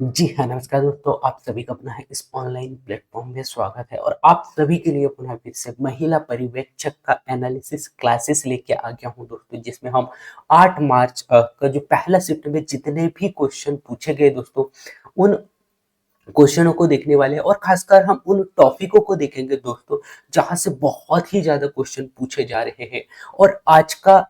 जी हाँ, नमस्कार दोस्तों, आप सभी का अपना है इस ऑनलाइन प्लेटफ़ॉर्म में स्वागत है और आप सभी के लिए पुनः फिर से महिला पर्यवेक्षक का एनालिसिस क्लासेस लेके आ गया हूँ दोस्तों, जिसमें हम 8 मार्च का जो पहला शिफ्ट में जितने भी क्वेश्चन पूछे गए दोस्तों, उन क्वेश्चनों को देखने वाले हैं और खासकर हम उन टॉपिकों को देखेंगे दोस्तों, जहाँ से बहुत ही ज़्यादा क्वेश्चन पूछे जा रहे हैं। और आज का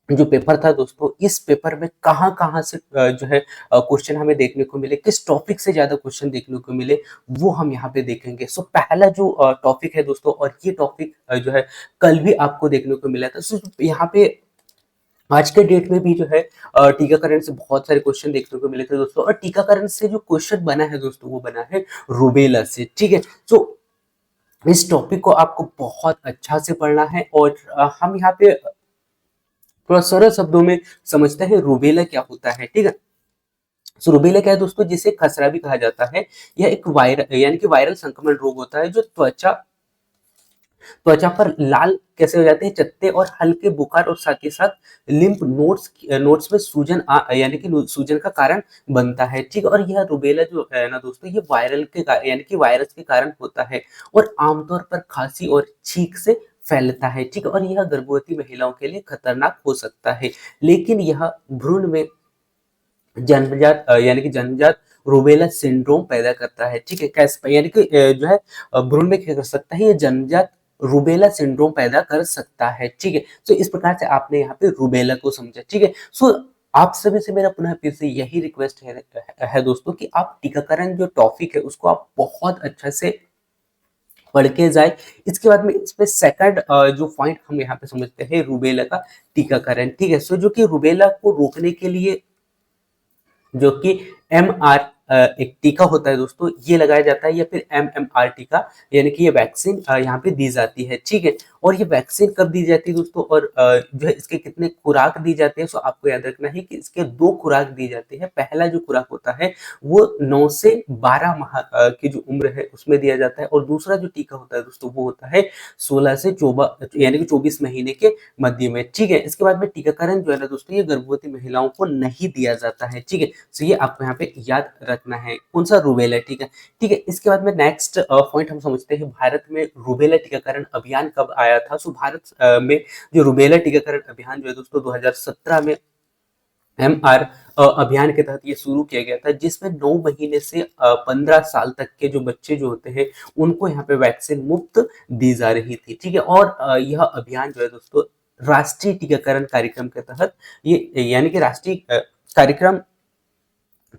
जो पेपर था दोस्तों, इस पेपर में कहाँ-कहाँ से जो है क्वेश्चन हमें देखने को मिले, किस टॉपिक से ज़्यादा क्वेश्चन देखने को मिले, वो हम यहाँ पे देखेंगे। सो पहला जो टॉपिक है दोस्तों, और ये टॉपिक जो है कल भी आपको देखने को मिला था। सो यहाँ पे आज के डेट में भी जो है टीकाकरण से बहुत सारे क्वेश्चन देखने को मिले थे दोस्तों, और टीकाकरण से जो क्वेश्चन बना है दोस्तों, वो बना है रूबेला से, ठीक है? सो इस टॉपिक को आपको बहुत अच्छा से पढ़ना है और हम यहाँ पे थोड़ा सरल शब्दों में समझते हैं रूबेला क्या होता है, ठीक है? सो रूबेला क्या है दोस्तों, जिसे खसरा भी कहा जाता है। यह एक वायरल यानी कि वायरल संक्रमण रोग होता है, जो त्वचा त्वचा पर लाल कैसे हो जाते हैं चत्ते और हल्के बुखार और साथ ही साथ लिम्फ नोड्स में सूजन यानी कि सूजन का कारण बनता है, ठीक है? और यह रूबेला जो है ना दोस्तों, ये यानी कि वायरस के कारण होता है और आमतौर पर खांसी और छींक से फैलता है, ठीक है? और यह गर्भवती महिलाओं के लिए खतरनाक हो सकता है, लेकिन यह भ्रूण में यानी कि जन्मजात रूबेला सिंड्रोम पैदा करता है, ठीक है? कैसे यानी कि जो है भ्रूण में क्या कर सकता है, ये जन्मजात रूबेला सिंड्रोम पैदा कर सकता है, ठीक है? तो इस प्रकार से आपने यहाँ पे रूबेला को समझा, ठीक है? सो आप सभी से मेरा पुनः फिर से यही रिक्वेस्ट है दोस्तों, कि आप टीकाकरण जो टॉपिक है उसको आप बहुत अच्छा से पढ़ के जाए। इसके बाद में इसमें सेकंड जो पॉइंट हम यहाँ पे समझते हैं रूबेला का टीकाकरण, ठीक है? सो जो कि रूबेला को रोकने के लिए जो कि एमआर एक टीका होता है दोस्तों, ये लगाया जाता है, या फिर एमएमआर टीका, यानी कि ये वैक्सीन यहाँ पे दी जाती है, ठीक है? और ये वैक्सीन कब दी जाती है दोस्तों, और जो है इसके कितने खुराक दी जाती है, सो आपको याद रखना है कि इसके 2 खुराक दी जाती है। पहला जो खुराक होता है वो 9 से 12 माह की जो उम्र है उसमें दिया जाता है, और दूसरा जो टीका होता है दोस्तों, वो होता है 16 से 24 यानी कि 24 महीने के मध्य में, ठीक है? इसके बाद में टीकाकरण जो है ना दोस्तों, ये गर्भवती महिलाओं को नहीं दिया जाता है, ठीक है? तो ये आपको यहाँ पे याद रखना है, कौन सा रूबेला, ठीक है? ठीक है, इसके बाद में नेक्स्ट पॉइंट हम समझते हैं, भारत में रूबेला टीकाकरण अभियान कब आया था? सो भारत में जो रूबेला टीकाकरण अभियान जो है दोस्तों, 2017 में एमआर अभियान के तहत ये शुरू किया गया था, जिसमें 9 महीने से 15 साल तक के जो बच्चे जो होते हैं, उनको यहाँ पे वैक्सीन मुफ्त दी जा रही थी, ठीक है? और यह अभियान जो है दोस्तों, राष्ट्रीय टीकाकरण कार्यक्रम के तहत, ये यानी कि राष्ट्रीय कार्यक्रम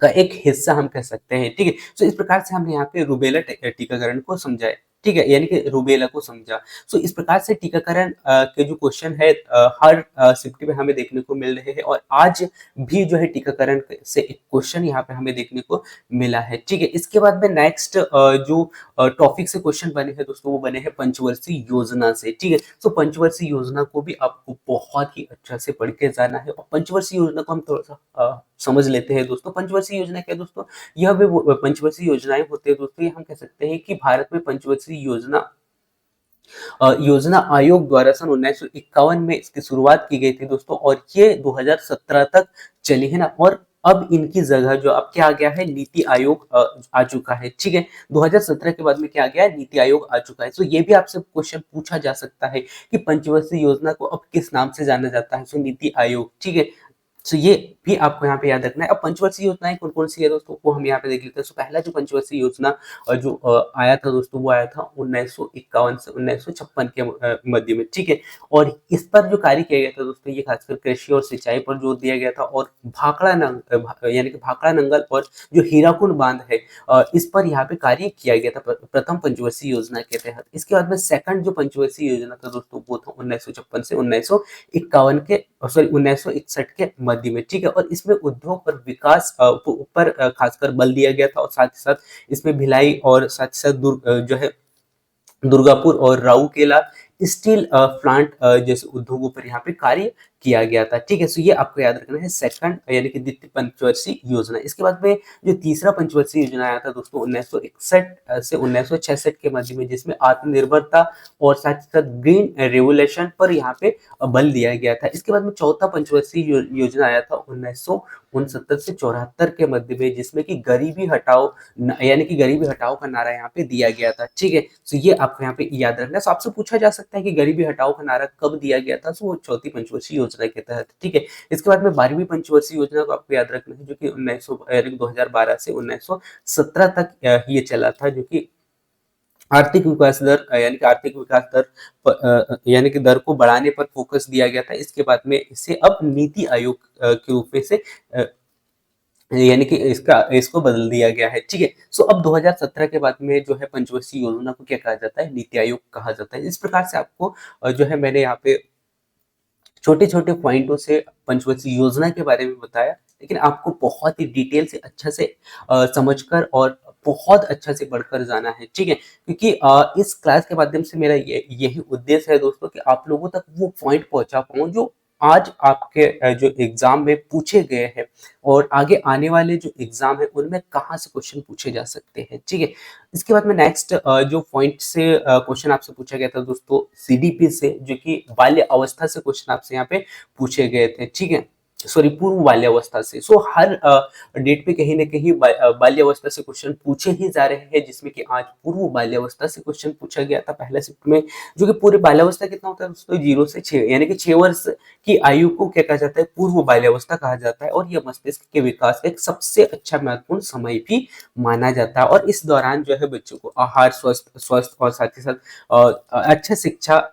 का एक हिस्सा हम कह सकते हैं, ठीक है? सो इस प्रकार से हमने यहाँ पे रूबेला टीकाकरण को समझा है, ठीक है? यानी कि रूबेला को समझा। सो इस प्रकार से टीकाकरण के जो क्वेश्चन है हर शिफ्ट में हमें देखने को मिल रहे हैं, और आज भी जो है टीकाकरण से एक क्वेश्चन यहाँ पे हमें देखने को मिला है, ठीक है? इसके बाद में नेक्स्ट जो टॉपिक से क्वेश्चन बने हैं दोस्तों, वो बने हैं पंचवर्षीय योजना से, ठीक है? सो पंचवर्षीय योजना को भी आपको बहुत ही अच्छा से पढ़ के जाना है, और पंचवर्षीय योजना को हम थोड़ा-सा समझ लेते हैं दोस्तों। पंचवर्षीय योजना क्या है दोस्तों? यह वो पंचवर्षीय योजनाएँ होती है दोस्तों, ये हम कह सकते हैं कि भारत में पंचवर्षीय योजना आयोग द्वारा सन 1951 में इसकी शुरुआत की गई थी दोस्तों, और ये 2017 तक चली है ना, और अब इनकी जगह जो अब क्या आ गया है, नीति आयोग आ चुका है, ठीक है? 2017 के बाद में क्या आ गया है, नीति आयोग आ चुका है। तो ये भी आपसे क्वेश्चन पूछा जा सकता है कि पंचवर्षीय योजना को अब किस नाम से जाना जाता है? सो नीति आयोग, ठीक है? तो ये भी आपको यहाँ पे याद रखना है। अब पंचवर्षीय योजनाएँ कौन-कौन सी है दोस्तों, वो हम यहाँ पे देख लेते हैं। सो पहला जो पंचवर्षीय योजना जो आया था दोस्तों, वो आया था 1951 से 1956 के मध्य में, ठीक है? और इस पर जो कार्य किया गया था दोस्तों, ये खासकर कृषि और सिंचाई पर जोर दिया गया था, और यानी कि भाखड़ा नंगल और जो हीराकुंड बांध है, इस पर यहाँ पे कार्य किया गया था प्रथम पंचवर्षीय योजना के तहत। इसके बाद में सेकंड जो पंचवर्षीय योजना था दोस्तों, वो था 1956 से 1951 के सॉरी 1961 के मध्य में, ठीक है? और इसमें उद्योग और विकास पर खासकर बल दिया गया था, और साथ ही साथ इसमें भिलाई और साथ ही साथ जो है दुर्गापुर और राउरकेला स्टील प्लांट जैसे उद्योगों पर यहाँ पे कार्य किया गया था। ठीक है, सो ये आपको याद रखना है सेकंड यानी कि द्वितीय पंचवर्षीय योजना। इसके बाद में जो तीसरा पंचवर्षीय योजना आया था दोस्तों 1961 से 1966 के मध्य में, जिसमें आत्मनिर्भरता और साथ ही साथ ग्रीन रेवोल्यूशन पर यहाँ पे बल दिया गया था। इसके बाद में चौथा पंचवर्षीय योजना आया था 1969 से 74 के मध्य में, जिसमें कि गरीबी हटाओ यानी कि गरीबी हटाओ का नारा यहाँ पे दिया गया था। ठीक है, तो ये आपको यहाँ पे याद रखना है। तो आपसे पूछा जा सकता है कि गरीबी हटाओ का नारा कब दिया गया था, तो वो चौथी पंचवर्षीय योजना के तहत। ठीक है, इसके बाद में 12वीं पंचवर्षीय योजना को आपको याद रखना है, जो कि 2012 से 1917 तक ये चला था, जो कि आर्थिक विकास दर यानी कि आर्थिक विकास दर यानी कि दर को बढ़ाने पर फोकस दिया गया था। इसके बाद में इसे अब नीति आयोग के रूप में से यानी कि इसको बदल दिया गया है। ठीक है, सो अब 2017 के बाद में जो है पंचवर्षीय योजना को क्या कहा जाता है, नीति आयोग कहा जाता है। इस प्रकार से आपको जो है मैंने यहाँ पे छोटे छोटे पॉइंटों से पंचवर्षीय योजना के बारे में बताया, लेकिन आपको बहुत ही डिटेल से अच्छा से समझकर और बहुत अच्छा से पढ़कर जाना है। ठीक है, क्योंकि इस क्लास के माध्यम से मेरा यही उद्देश्य है दोस्तों कि आप लोगों तक वो पॉइंट पहुंचा पाऊं जो आज आपके जो एग्जाम में पूछे गए हैं, और आगे आने वाले जो एग्जाम है उनमें कहाँ से क्वेश्चन पूछे जा सकते हैं। ठीक है, इसके बाद में नेक्स्ट जो पॉइंट से क्वेश्चन आपसे पूछा गया था दोस्तों सीडीपी से, जो कि बाल्य अवस्था से क्वेश्चन आपसे यहाँ पे पूछे गए थे। ठीक है, सॉरी पूर्व बाल्यावस्था से। सो हर डेट पे कहीं ना कहीं बाल्यावस्था से क्वेश्चन पूछे ही जा रहे हैं, जिसमें कि आज पूर्व बाल्यावस्था से क्वेश्चन पूछा गया था पहले शिफ्ट में, जो कि पूरे बाल्यावस्था कितना होता है दोस्तों 0 से 6 यानी कि 6 वर्ष की आयु को क्या कहा जाता है, पूर्व बाल्यावस्था कहा जाता है। और यह मस्तिष्क के विकास का एक सबसे अच्छा महत्वपूर्ण समय भी माना जाता है, और इस दौरान जो है बच्चों को आहार स्वस्थ और साथ ही साथ अच्छा शिक्षा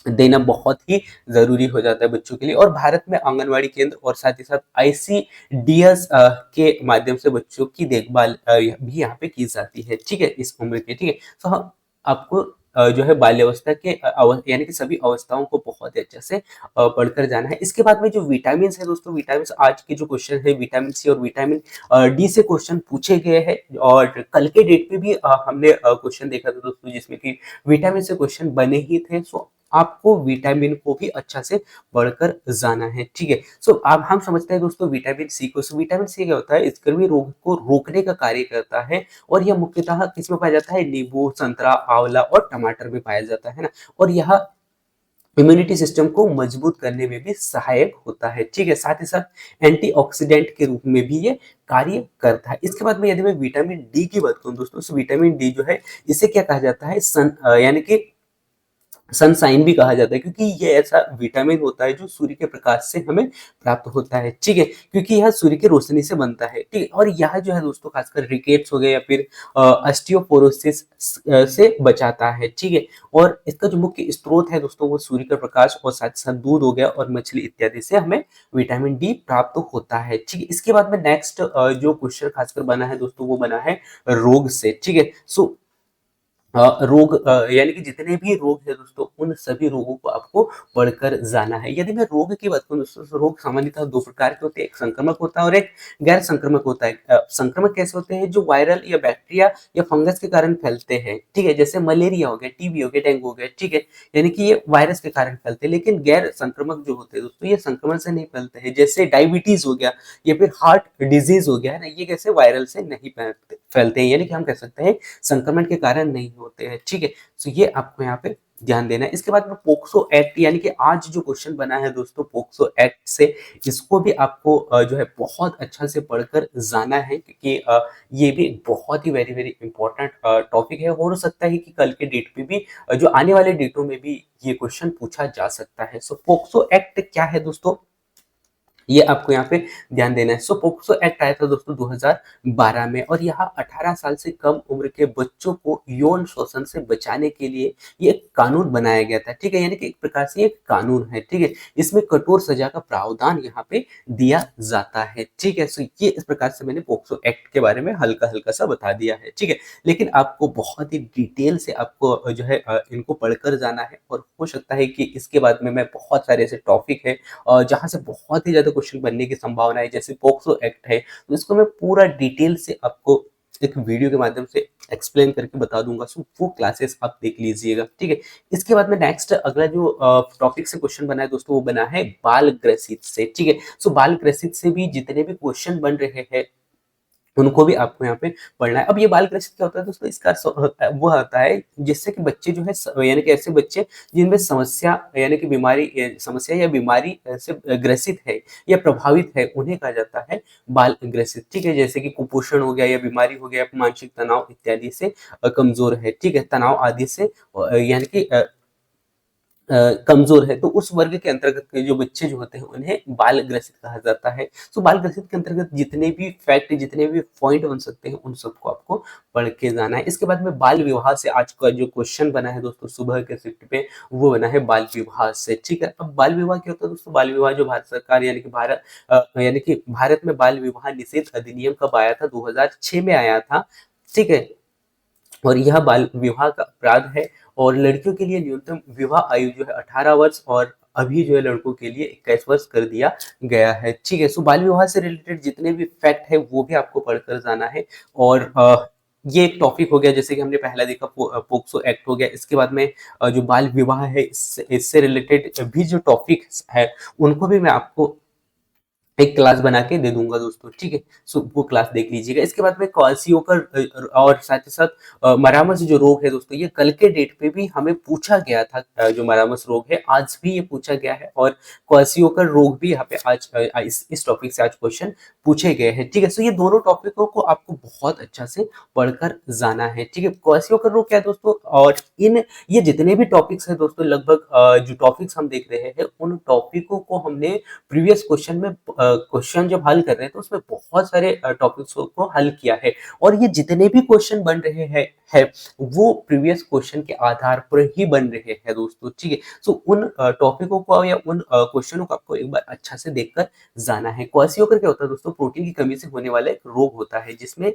देना बहुत ही जरूरी हो जाता है बच्चों के लिए। और भारत में आंगनवाड़ी केंद्र और साथ ही साथ आईसीडीएस के माध्यम से बच्चों की देखभाल भी यहाँ पे की जाती है। ठीक है, इस उम्र के। ठीक है, तो हम आपको जो है बाल्यावस्था के यानी कि सभी अवस्थाओं को बहुत ही अच्छे से पढ़कर जाना है। इसके बाद में जो विटामिन है दोस्तों, विटामिन आज के जो क्वेश्चन है विटामिन सी और विटामिन डी से क्वेश्चन पूछे गए हैं, और कल के डेट पे भी हमने क्वेश्चन देखा था दोस्तों, जिसमें कि विटामिन से क्वेश्चन बने ही थे। सो आपको विटामिन को भी अच्छा से पढ़कर जाना है। ठीक है, सो अब हम समझते हैं दोस्तों विटामिन सी को। सो विटामिन सी क्या होता है, स्कर्वी रोग को रोकने का कार्य करता है, और यह मुख्यतः किस में पाया जाता है, नींबू, संतरा, आंवला और टमाटर में पाया जाता है ना। और यह इम्यूनिटी सिस्टम को मजबूत करने में भी सहायक होता है। ठीक है, साथ ही साथ एंटीऑक्सीडेंट के रूप में भी ये कार्य करता है। इसके बाद में यदि मैं विटामिन डी की बात करूं दोस्तों, तो विटामिन डी जो है इसे क्या कहा जाता है, सन यानी कि सनसाइन भी कहा जाता है, क्योंकि ये ऐसा विटामिन होता है जो सूर्य के प्रकाश से हमें प्राप्त होता है। ठीक है, क्योंकि यह सूर्य की रोशनी से बनता है। ठीक है, और यह जो है दोस्तों खासकर रिकेट्स हो गए या फिर ऑस्टियोपोरोसिस से बचाता है। ठीक है, और इसका जो मुख्य स्रोत है दोस्तों वो सूर्य का प्रकाश और साथ साथ दूध हो गया और मछली इत्यादि से हमें विटामिन डी प्राप्त होता है। ठीक है, इसके बाद में नेक्स्ट जो क्वेश्चन खासकर बना है दोस्तों वो बना है रोग से। ठीक है, सो रोग यानी कि जितने भी रोग है दोस्तों उन सभी रोगों को आपको पढ़कर जाना है। यदि मैं रोग की बात करूं दोस्तों, तो रोग सामान्यतः दो प्रकार के होते हैं, एक संक्रमक होता है और एक गैर संक्रमक होता है। संक्रमक कैसे होते हैं, जो वायरल या बैक्टीरिया या फंगस के कारण फैलते हैं। ठीक है, जैसे मलेरिया हो गया, टीबी हो गया, डेंगू हो गया। ठीक है, यानी कि ये वायरस के कारण फैलते हैं। लेकिन गैर संक्रमक जो होते हैं दोस्तों ये संक्रमण से नहीं फैलते हैं, जैसे डायबिटीज हो गया या फिर हार्ट डिजीज हो गया है ना, ये कैसे वायरल से नहीं फैलते हैं, यानी कि हम कह सकते हैं संक्रमण के कारण नहीं होते हैं। ठीक है, तो ये आपको यहाँ पे ध्यान देना है। इसके बाद में पोक्सो एक्ट, यानी कि आज जो क्वेश्चन बना है दोस्तों पोक्सो एक्ट से, इसको भी आपको जो है बहुत अच्छा से पढ़कर जाना है, क्योंकि ये भी बहुत ही वेरी वेरी इंपॉर्टेंट टॉपिक है। हो सकता है कि कल के डेट पे भी जो आने वाले डेटों में भी ये क्वेश्चन पूछा जा सकता है। सो पोक्सो एक्ट क्या है दोस्तों, ये आपको यहाँ पे ध्यान देना है। सो पोक्सो एक्ट आया था दोस्तों 2012 में, और यहाँ 18 साल से कम उम्र के बच्चों को यौन शोषण से बचाने के लिए ये एक कानून बनाया गया था। ठीक है, यानी कि एक प्रकार से एक कानून है। ठीक है, इसमें कठोर सजा का प्रावधान यहाँ पे दिया जाता है। ठीक है, सो ये इस प्रकार से मैंने पोक्सो एक्ट के बारे में हल्का हल्का सा बता दिया है। ठीक है, लेकिन आपको बहुत ही डिटेल से आपको जो है इनको पढ़कर जाना है, और हो सकता है कि इसके बाद में मैं बहुत सारे ऐसे टॉपिक है जहाँ से बहुत ही ज्यादा क्वेश्चन बनने की संभावना है, जैसे पोक्सो एक्ट है, तो इसको मैं पूरा डिटेल से आपको एक वीडियो के माध्यम से एक्सप्लेन करके बता दूंगा, सो वो क्लासेस आप देख लीजिएगा, ठीक है। इसके बाद में नेक्स्ट अगला जो टॉपिक से क्वेश्चन बना है दोस्तों, वो बना है बाल ग्रसित से, ठीक है। सो बाल ग्रसित से भी जितने भी क्वेश्चन बन रहे हैं उनको भी आपको यहाँ पे पढ़ना है। अब ये बाल कृषि क्या होता है दोस्तों, इसका वो होता है जिससे कि बच्चे जो है यानी कि ऐसे बच्चे जिनमें समस्या यानी कि बीमारी समस्या या बीमारी से ग्रसित है या प्रभावित है, उन्हें कहा जाता है बाल ग्रसित, ठीक है। जैसे कि कुपोषण हो गया या बीमारी हो गया, मानसिक तनाव इत्यादि से कमजोर है, ठीक है, तनाव आदि से यानी कि कमजोर है, तो उस वर्ग के अंतर्गत के जो बच्चे जो होते हैं उन्हें बाल ग्रसित कहा जाता है। तो बाल ग्रसित के अंतर्गत जितने भी फैक्ट, जितने भी पॉइंट बन सकते हैं, उन सबको आपको पढ़ के जाना है। इसके बाद में बाल विवाह से आज का जो क्वेश्चन बना है दोस्तों सुबह के शिफ्ट पे, वो बना है बाल विवाह से, ठीक है। अब बाल विवाह क्या होता है दोस्तों, बाल विवाह जो भारत सरकार यानी कि यानी कि भारत में बाल विवाह निषेध अधिनियम कब आया था, 2006 में आया था, ठीक है। और यह बाल विवाह का अपराध है और लड़कियों के लिए न्यूनतम विवाह आयु जो है 18 वर्ष और अभी जो है लड़कों के लिए 21 वर्ष कर दिया गया है, ठीक है। सो बाल विवाह से रिलेटेड जितने भी फैक्ट है वो भी आपको पढ़कर जाना है। और ये एक टॉपिक हो गया, जैसे कि हमने पहला देखा पोक्सो एक्ट हो गया। इसके बाद में जो बाल विवाह है इससे रिलेटेड भी जो टॉपिक है उनको भी मैं आपको एक क्लास बना के दे दूंगा दोस्तों, ठीक है। सो वो क्लास देख लीजिएगा। इसके बाद में क्वासियोकर और साथ ही साथ मरामस जो रोग है दोस्तों, ये कल के डेट पे भी हमें पूछा गया था। जो मरामस रोग है आज भी ये पूछा गया है और क्वासियोकर रोग भी यहाँ पे आज इस टॉपिक से आज क्वेश्चन पूछे गए हैं, ठीक है। सो ये दोनों टॉपिकों को आपको बहुत अच्छा से पढ़कर जाना है, ठीक है। क्वासियोकर रोग क्या है दोस्तों, और ये जितने भी टॉपिक्स है दोस्तों, लगभग जो टॉपिक्स हम देख रहे हैं उन टॉपिकों को हमने प्रीवियस क्वेश्चन में क्वेश्चन जब हल कर रहे हैं तो उसमें बहुत सारे टॉपिक्स को हल किया है। और ये जितने भी क्वेश्चन बन रहे हैं है वो प्रीवियस क्वेश्चन के आधार पर ही बन रहे हैं दोस्तों, ठीक है। सो उन टॉपिकों को या उन क्वेश्चनों को आपको एक बार अच्छा से देखकर जाना है। क्वासियोकर क्या होता है दोस्तों, प्रोटीन की कमी से होने वाला एक रोग होता है जिसमें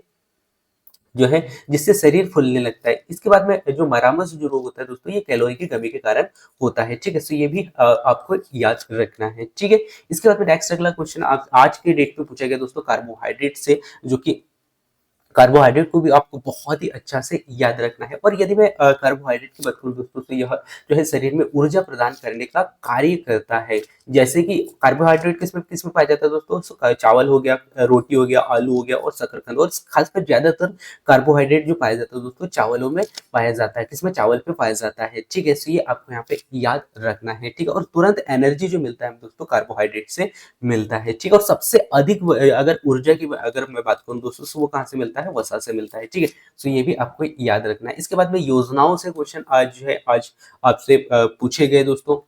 जो है जिससे शरीर फूलने लगता है। इसके बाद में जो मरामस जो रोग होता है दोस्तों, ये कैलोरी की कमी के कारण होता है, ठीक है। सो ये भी आपको याद रखना है, ठीक है। इसके बाद में नेक्स्ट अगला क्वेश्चन आज के डेट पे पूछा गया दोस्तों, कार्बोहाइड्रेट से, जो कि कार्बोहाइड्रेट को भी आपको बहुत ही अच्छा से याद रखना है। और यदि मैं कार्बोहाइड्रेट की बात करूं दोस्तों, तो यह जो है शरीर में ऊर्जा प्रदान करने का कार्य करता है। जैसे कि कार्बोहाइड्रेट किसमें किसमें पाया जाता है दोस्तों, चावल हो गया, रोटी हो गया, आलू हो गया और शकरकंद। और खासकर ज्यादातर कार्बोहाइड्रेट जो पाया जाता है दोस्तों चावलों में पाया जाता है, किसमें, चावल पे पाया जाता है, ठीक है। सो ये आपको यहाँ पे याद रखना है, ठीक है। और तुरंत एनर्जी जो मिलता है दोस्तों कार्बोहाइड्रेट से मिलता है, ठीक है। और सबसे अधिक अगर ऊर्जा की अगर मैं बात करूं दोस्तों, तो वो कहाँ से मिलता है, वसा से मिलता है, ठीक है। सो ये भी आपको याद रखना है। इसके बाद में योजनाओं से क्वेश्चन आज जो है आज आपसे पूछे गए दोस्तों।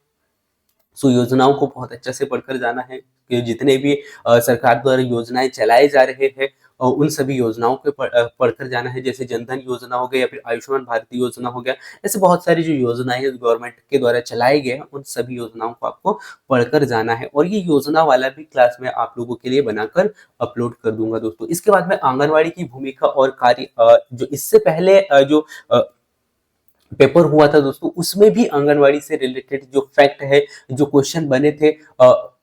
सो योजनाओं को बहुत अच्छे से पढ़कर जाना है कि जितने भी सरकार द्वारा योजनाएं चलाए जा रहे हैं उन सभी योजनाओं को पढ़कर जाना है। जैसे जनधन योजना हो गया या फिर आयुष्मान भारत योजना हो गया, ऐसे बहुत सारी जो योजनाएं गवर्नमेंट के द्वारा चलाई गए हैं उन सभी योजनाओं को आपको पढ़कर जाना है। और ये योजना वाला भी क्लास में आप लोगों के लिए बनाकर अपलोड कर दूंगा दोस्तों। इसके बाद में आंगनवाड़ी की भूमिका और कार्य, जो इससे पहले जो पेपर हुआ था दोस्तों, उसमें भी आंगनवाड़ी से रिलेटेड जो फैक्ट है, जो क्वेश्चन बने थे,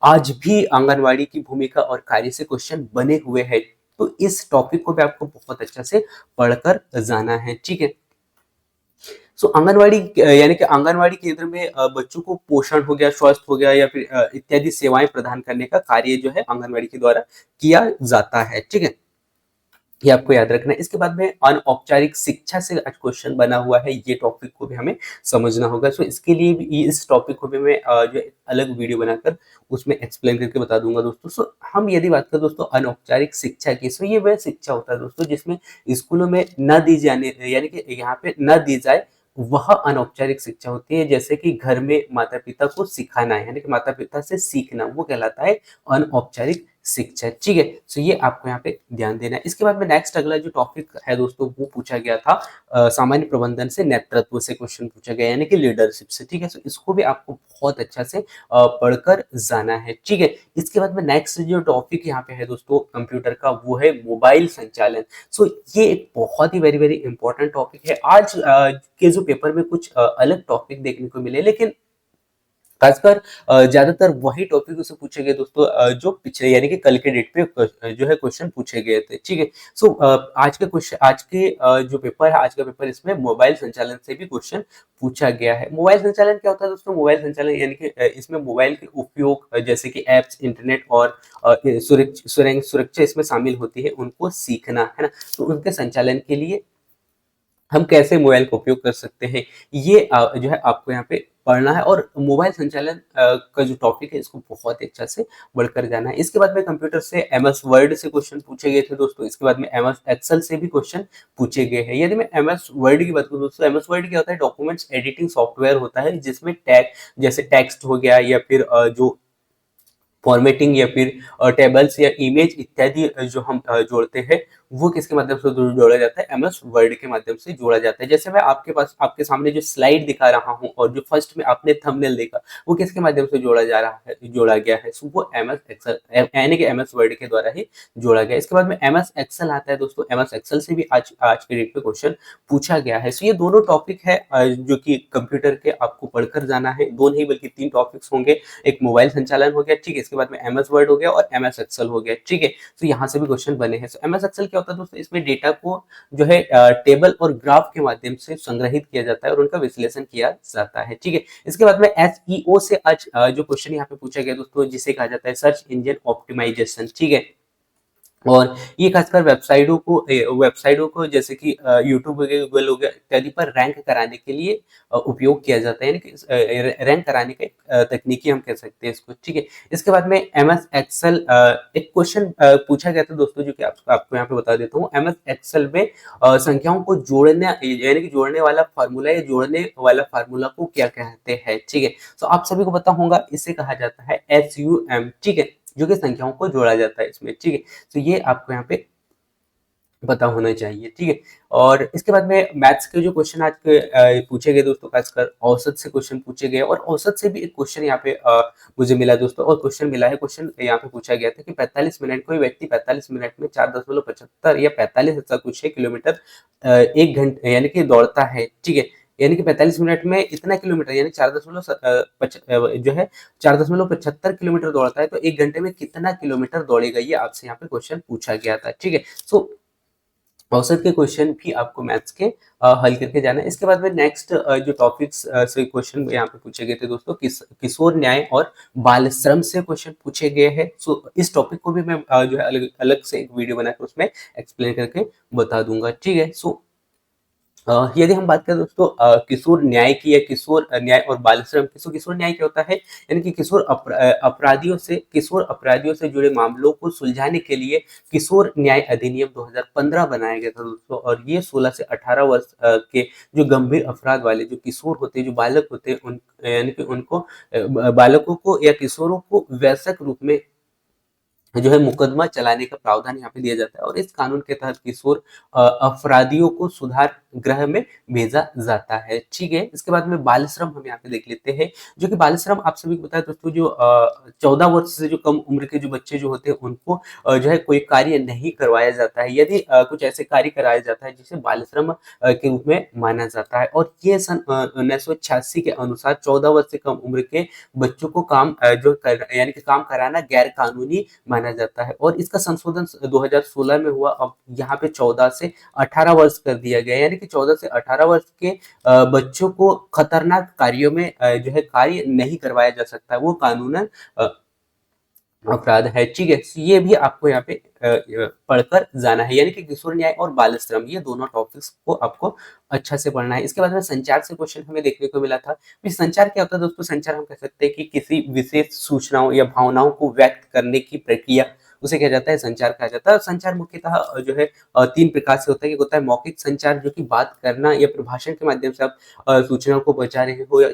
आज भी आंगनवाड़ी की भूमिका और कार्य से क्वेश्चन बने हुए हैं। तो इस टॉपिक को भी आपको बहुत अच्छा से पढ़कर जाना है, ठीक है। सो आंगनवाड़ी यानी कि आंगनवाड़ी केंद्र में बच्चों को पोषण हो गया, स्वास्थ्य हो गया या फिर इत्यादि सेवाएं प्रदान करने का कार्य जो है आंगनवाड़ी के द्वारा किया जाता है, ठीक है। ये आपको याद रखना है। इसके बाद में अनौपचारिक शिक्षा से आज क्वेश्चन बना हुआ है, ये टॉपिक को भी हमें समझना होगा। सो इसके लिए भी इस टॉपिक को भी मैं जो अलग वीडियो बनाकर उसमें एक्सप्लेन करके बता दूंगा दोस्तों। सो हम यदि बात करें दोस्तों अनौपचारिक शिक्षा की, सो ये वह शिक्षा होता है दोस्तों जिसमें स्कूलों में न दी जाने यानी कि यहाँ पे न दी जाए, वह अनौपचारिक शिक्षा होती है। जैसे कि घर में माता पिता को सिखाना है यानी कि माता पिता से सीखना, वो कहलाता है अनौपचारिक शिक्षा, ठीक है। सो ये आपको यहाँ पे ध्यान देना है। इसके बाद में नेक्स्ट अगला जो टॉपिक है दोस्तों, वो पूछा गया था सामान्य प्रबंधन से नेतृत्व से क्वेश्चन पूछा गया यानी कि लीडरशिप से, ठीक है। सो इसको भी आपको बहुत अच्छा से पढ़कर जाना है, ठीक है। इसके बाद में नेक्स्ट जो टॉपिक यहाँ पे है दोस्तों कंप्यूटर का, वो है मोबाइल संचालन। सो ये एक बहुत ही वेरी वेरी इंपॉर्टेंट टॉपिक है। आज के जो पेपर में कुछ अलग टॉपिक देखने को मिले, लेकिन खासकर ज्यादातर वही टॉपिक उससे पूछे गए दोस्तों जो पिछले यानी कि कल के डेट पे जो है क्वेश्चन पूछे गए थे। ठीक है। सो आज के क्वेश्चन आज के जो पेपर है आज का पेपर इसमें मोबाइल संचालन से भी क्वेश्चन पूछा गया है। मोबाइल संचालन क्या होता है दोस्तों? मोबाइल संचालन यानी कि इसमें मोबाइल के उपयोग जैसे कि एप्स, इंटरनेट और सुरक्षा इसमें शामिल होती है, उनको सीखना है ना। तो उनके संचालन के लिए हम कैसे मोबाइल का उपयोग कर सकते हैं, ये जो है आपको यहाँ पे पढ़ना है। और मोबाइल संचालन का जो टॉपिक है इसको बहुत ही अच्छा से बढ़कर जाना है। इसके बाद में कंप्यूटर से एमएस वर्ड से क्वेश्चन पूछे गए थे दोस्तों। इसके बाद में एमएस एक्सेल से भी क्वेश्चन पूछे गए हैं। यदि मैं एमएस वर्ड की बात करूँ दोस्तों, एमएस वर्ड क्या होता है? डॉक्यूमेंट्स एडिटिंग सॉफ्टवेयर होता है जिसमें टैग जैसे टेक्स्ट हो गया या फिर जो फॉर्मेटिंग या फिर टेबल्स या इमेज इत्यादि जो हम जोड़ते हैं, वो किसके माध्यम से जोड़ा जाता है? एमएस वर्ड के माध्यम से जोड़ा जाता है। जैसे मैं आपके सामने जो स्लाइड दिखा रहा हूँ और जो फर्स्ट में आपने थंबनेल देखा, वो किसके माध्यम से जोड़ा गया है? सो वो एमएस एक्सेल यानी कि एमएस वर्ड के द्वारा ही जोड़ा गया है। इसके बाद में एमएस एक्सेल आता है दोस्तों। एमएस एक्सेल से भी आज के डेट पे क्वेश्चन पूछा गया है। सो ये दोनों टॉपिक है जो कि कंप्यूटर के आपको पढ़कर जाना है। दो नहीं बल्कि 3 टॉपिक्स होंगे। एक मोबाइल संचालन हो गया, ठीक है, इसके बाद में एमएस वर्ड हो गया और एमएस एक्सेल हो गया, ठीक है। तो यहाँ से भी क्वेश्चन बने हैं। एमएस एक्सेल क्या होता है दोस्तों? इसमें डेटा को जो है टेबल और ग्राफ के माध्यम से संग्रहित किया जाता है और उनका विश्लेषण किया जाता है, ठीक है। इसके बाद में एसईओ से आज जो क्वेश्चन यहाँ पे पूछा गया दोस्तों, जिसे कहा जाता है सर्च इंजन ऑप्टिमाइजेशन, ठीक है। और ये खासकर वेबसाइटों को जैसे कि यूट्यूब हो गया, गूगल हो गया इत्यादि पर रैंक कराने के लिए उपयोग किया जाता है, यानी कि रैंक कराने का एक तकनीकी हम कह सकते हैं इसको, ठीक है। इसके बाद में एमएस एक्सेल एक क्वेश्चन पूछा गया था दोस्तों, जो कि आपको यहाँ पे बता देता हूँ। एमएस एक्सेल में संख्याओं को जोड़ने यानी कि जोड़ने वाला फार्मूला या जोड़ने वाला फार्मूला को क्या कहते हैं, ठीक है। तो आप सभी को पता होगा, इसे कहा जाता है SUM, ठीक है, जो कि संख्याओं को जोड़ा जाता है इसमें, ठीक है। तो ये आपको यहाँ पे पता होना चाहिए, ठीक है। और इसके बाद में मैथ्स के जो क्वेश्चन आज के पूछे गए दोस्तों, खासकर औसत से क्वेश्चन पूछे गए और औसत से भी एक क्वेश्चन यहाँ पे मुझे मिला दोस्तों। और क्वेश्चन मिला है, क्वेश्चन यहाँ पे पूछा गया था कि 45 मिनट कोई व्यक्ति 45 मिनट में 4.75 या 45 ऐसा कुछ है किलोमीटर एक घंटे यानी कि दौड़ता है, ठीक है। यानी कि 45 मिनट में इतना किलोमीटर यानी 4.75 किलोमीटर दौड़ता है, तो एक घंटे में कितना किलोमीटर दौड़ेगा, ये आपसे यहाँ पे क्वेश्चन पूछा गया था, ठीक है। सो औसत के क्वेश्चन भी आपको मैथ्स के हल करके जाना है। इसके बाद में नेक्स्ट जो टॉपिक्स से क्वेश्चन यहाँ पे पूछे गए थे दोस्तों, किशोर न्याय और बाल श्रम से क्वेश्चन पूछे गए हैं। सो इस टॉपिक को भी मैं जो है अलग अलग से एक वीडियो बनाकर उसमें एक्सप्लेन करके बता दूंगा, ठीक है। सो यदि हम बात करें दोस्तों किशोर न्याय की या किशोर न्याय और बाल श्रम, किशोर न्याय क्या होता है? यानी कि किशोर अपराधियों से जुड़े मामलों को सुलझाने के लिए किशोर न्याय अधिनियम 2015 बनाया गया था दोस्तों। और ये 16 से 18 वर्ष के जो गंभीर अपराध वाले जो किशोर होते हैं, जो बालक होते हैं, उन यानी कि उनको बालकों को या किशोरों को वयस्क रूप में जो है मुकदमा चलाने का प्रावधान यहाँ पे दिया जाता है। और इस कानून के तहत किशोर अपराधियों को सुधार गृह में भेजा जाता है, ठीक है। इसके बाद में बाल श्रम हम यहाँ पे देख लेते हैं, जो कि बाल श्रम आप सभी को पता है दोस्तों, जो 14 वर्ष से जो कम उम्र के जो बच्चे जो होते हैं, उनको जो है कोई कार्य नहीं करवाया जाता है। यदि कुछ ऐसे कार्य कराया जाता है जिसे बाल श्रम के रूप में माना जाता है। और ये सन 1986 के अनुसार 14 वर्ष से कम उम्र के बच्चों को यानी कि काम कराना गैर कानूनी माना जाता है। और इसका संशोधन 2016 में हुआ। अब यहाँ पे 14 से 18 वर्ष कर दिया गया, यानी कि 14 से 18 वर्ष के बच्चों को खतरनाक कार्यों में जो है कार्य नहीं करवाया जा सकता, वो कानूनन अपराध है, ठीक है। ये भी आपको यहाँ पे पढ़कर जाना है, यानी कि किशोर न्याय और बाल श्रम, ये दोनों टॉपिक्स को आपको अच्छा से पढ़ना है। इसके बाद में संचार से क्वेश्चन हमें देखने को मिला था। संचार क्या होता है दोस्तों? संचार हम कह सकते हैं कि किसी विशेष सूचनाओं या भावनाओं को व्यक्त करने की प्रक्रिया, उसे कहा जाता है संचार कहा जाता है। और संचार मुख्यतः जो है 3 प्रकार से होता है। एक होता है मौखिक संचार, जो कि बात करना या फिर भाषण के माध्यम से आप सूचनाओं को पहुंचा रहे हो। या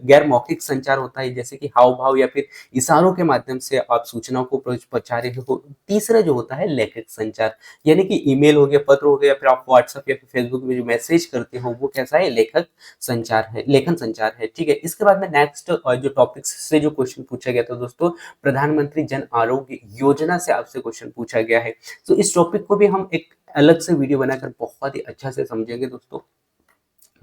गैर मौखिक संचार होता है, जैसे कि हाव भाव या फिर इशारों के माध्यम से आप सूचनाओं को पहुंचा रहे हो। तीसरा जो होता है लेखक संचार, यानी कि ईमेल हो गया, पत्र हो गया, या फिर आप व्हाट्सएप या फिर फेसबुक में जो मैसेज करते हो, वो कैसा है? लेखन संचार है, ठीक है। इसके बाद में नेक्स्ट जो टॉपिक्स से जो क्वेश्चन पूछा गया था दोस्तों, प्रधानमंत्री जन आरोग्य योजना से आपसे क्वेश्चन पूछा गया है। तो इस टॉपिक को भी हम एक अलग से वीडियो बनाकर बहुत ही अच्छा से समझेंगे दोस्तों।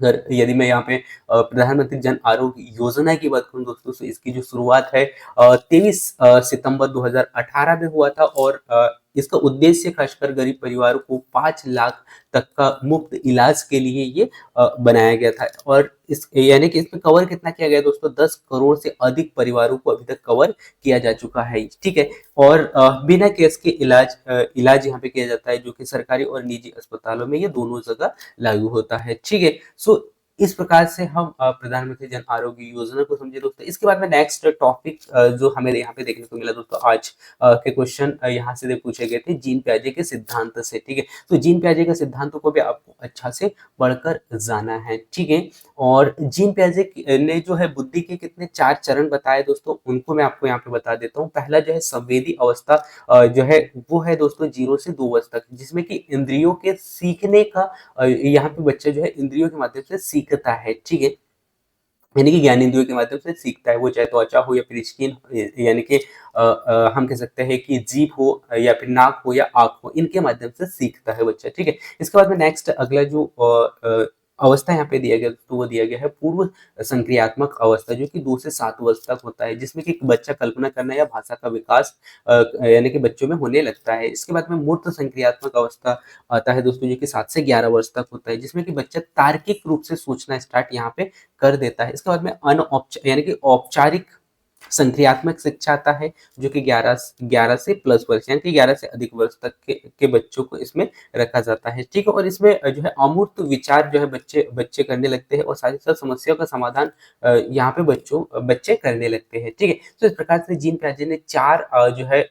अगर यदि मैं यहाँ पे प्रधानमंत्री जन आरोग्य योजना की बात करूँ दोस्तों, तो इसकी जो शुरुआत है 23 सितंबर 2018 में हुआ था, और इसका उद्देश्य खासकर गरीब परिवारों को 5 लाख तक का मुफ्त इलाज के लिए ये बनाया गया था। और इस यानी कि इसमें कवर कितना किया गया दोस्तों, 10 करोड़ से अधिक परिवारों को अभी तक कवर किया जा चुका है, ठीक है। और बिना केस के इलाज यहाँ पे किया जाता है, जो कि सरकारी और निजी अस्पतालों में ये दोनों जगह लागू होता है, ठीक है। सो इस प्रकार से हम प्रधानमंत्री जन आरोग्य योजना को समझे दोस्तों। इसके बाद में नेक्स्ट टॉपिक जो हमें यहाँ पे देखने को मिला दोस्तों, आज के क्वेश्चन यहाँ से पूछे गए थे जीन पियाजे के सिद्धांत से, ठीक है। तो जीन पियाजे के सिद्धांतों को भी आपको अच्छा से पढ़कर जाना है, ठीक है। और जीन पियाजे ने जो है बुद्धि के कितने 4 चरण बताए दोस्तों, उनको मैं आपको यहाँ पे बता देता हूँ। पहला जो है संवेदी अवस्था जो है वो है दोस्तों 0 से 2 वर्ष तक, जिसमें कि इंद्रियों के सीखने का यहाँ पे बच्चा जो है इंद्रियों के माध्यम से सीखता है, ठीक है। यानी कि ज्ञान इंद्रियों के माध्यम से सीखता है, वो चाहे त्वचा हो या फिर स्किन, यानी कि हम कह सकते हैं कि जीभ हो या फिर नाक हो या आंख हो, इनके माध्यम से सीखता है बच्चा, ठीक है। इसके बाद में नेक्स्ट अगला जो अवस्था यहाँ पे दिया गया तो वो दिया गया है पूर्व संक्रियात्मक अवस्था, जो कि 2 से 7 वर्ष तक होता है, जिसमें कि बच्चा कल्पना करना या भाषा का विकास यानी कि बच्चों में होने लगता है। इसके बाद में मूर्त संक्रियात्मक अवस्था आता है दोस्तों, जो कि 7 से 11 वर्ष तक होता है, जिसमें कि बच्चा तार्किक रूप से सोचना स्टार्ट यहाँ पे कर देता है। इसके बाद में यानी कि औपचारिक संक्रियात्मक शिक्षा आता है, जो कि 11 से प्लस वर्ष यानी कि 11 से अधिक वर्ष तक के बच्चों को इसमें रखा जाता है, ठीक है। और इसमें जो है अमूर्त विचार जो है बच्चे करने लगते हैं, और साथ ही साथ समस्याओं का समाधान यहाँ पे बच्चे करने लगते हैं, ठीक है। तो इस प्रकार से जीन पियाजे ने 4 जो है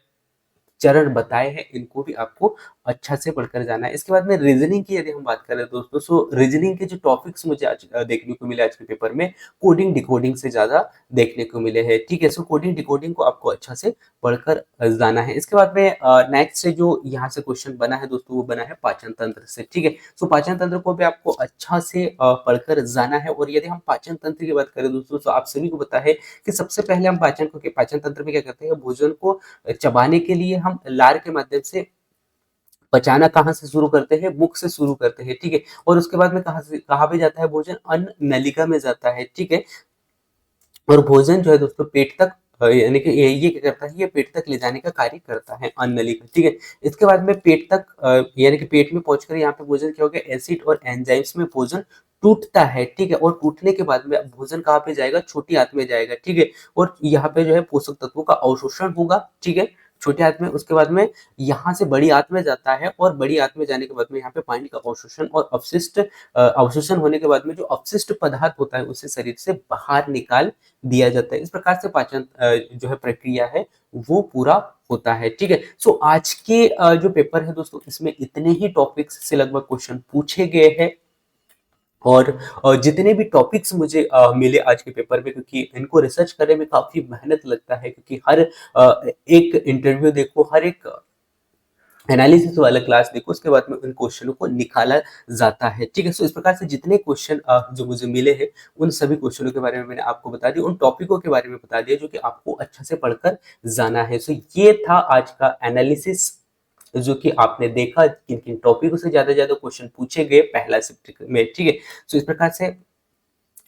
चरण बताए हैं, इनको भी आपको अच्छा से पढ़कर जाना है। इसके बाद में रीजनिंग की यदि हम बात करें दोस्तों, सो रीजनिंग के जो टॉपिक्स मुझे आज देखने को मिले आज के पेपर में, कोडिंग डिकोडिंग से ज्यादा देखने को मिले हैं, ठीक है। सो कोडिंग डिकोडिंग को आपको अच्छा से पढ़कर जाना है। इसके बाद में नेक्स्ट से जो यहाँ से क्वेश्चन बना है दोस्तों, वो बना है पाचन तंत्र से, ठीक है। सो पाचन तंत्र को भी आपको अच्छा से पढ़कर जाना है। और यदि हम पाचन तंत्र की बात करें दोस्तों, तो आप सभी को पता है कि सबसे पहले हम पाचन तंत्र में क्या करते हैं, भोजन को चबाने के लिए हम लार के माध्यम से पचाना कहाँ से शुरू करते हैं, मुख से शुरू करते हैं, ठीक है। और उसके बाद में कहाँ पे जाता है भोजन, अन्न नलिका में जाता है, ठीक है। और भोजन जो है दोस्तों पेट तक यानी कि ये क्या करता है, ये पेट तक ले जाने का कार्य करता है, अन्न नलिका, ठीक है। इसके बाद में पेट तक यानी कि पेट में पहुंचकर यहाँ पे भोजन क्या हो गया, एसिड और एंजाइम्स में भोजन टूटता है, ठीक है। और टूटने के बाद में भोजन कहाँ पे जाएगा, छोटी आंत में जाएगा, ठीक है। और यहाँ पे जो है पोषक तत्वों का अवशोषण होगा, ठीक है, छोटी आंत में। उसके बाद में यहाँ से बड़ी आंत में जाता है, और बड़ी आंत में जाने के बाद में यहाँ पे पानी का अवशोषण और अपशिष्ट अवशोषण होने के बाद में जो अपशिष्ट पदार्थ होता है उसे शरीर से बाहर निकाल दिया जाता है। इस प्रकार से पाचन जो है प्रक्रिया है वो पूरा होता है, ठीक है। सो आज के जो पेपर है दोस्तों, इसमें इतने ही टॉपिक्स से लगभग क्वेश्चन पूछे गए हैं। और जितने भी टॉपिक्स मुझे मिले आज के पेपर में, क्योंकि इनको रिसर्च करने में काफी मेहनत लगता है, क्योंकि हर एक इंटरव्यू देखो, हर एक एनालिसिस वाला क्लास देखो, उसके बाद में उन क्वेश्चनों को निकाला जाता है, ठीक है। सो इस प्रकार से जितने क्वेश्चन जो मुझे मिले हैं, उन सभी क्वेश्चनों के बारे में मैंने आपको बता दिया, उन टॉपिकों के बारे में बता दिया जो कि आपको अच्छा से पढ़कर जाना है। सो ये था आज का एनालिसिस, जो कि आपने देखा किन किन टॉपिकों से ज्यादा क्वेश्चन पूछे गए पहला शिफ्ट में, ठीक है। सो इस प्रकार से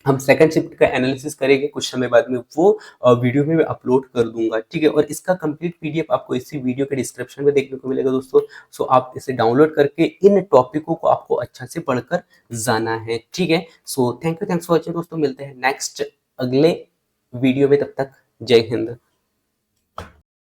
हम सेकंड शिफ्ट का एनालिसिस करेंगे कुछ समय बाद में, वो वीडियो में मैं अपलोड कर दूंगा, ठीक है। और इसका कंप्लीट पीडीएफ आपको इसी वीडियो के डिस्क्रिप्शन में देखने को मिलेगा दोस्तों। सो आप इसे डाउनलोड करके इन टॉपिकों को आपको अच्छा से पढ़कर जाना है, ठीक है। सो थैंक्स फॉर वॉचिंग दोस्तों, मिलते हैं नेक्स्ट अगले वीडियो में, तब तक जय हिंद।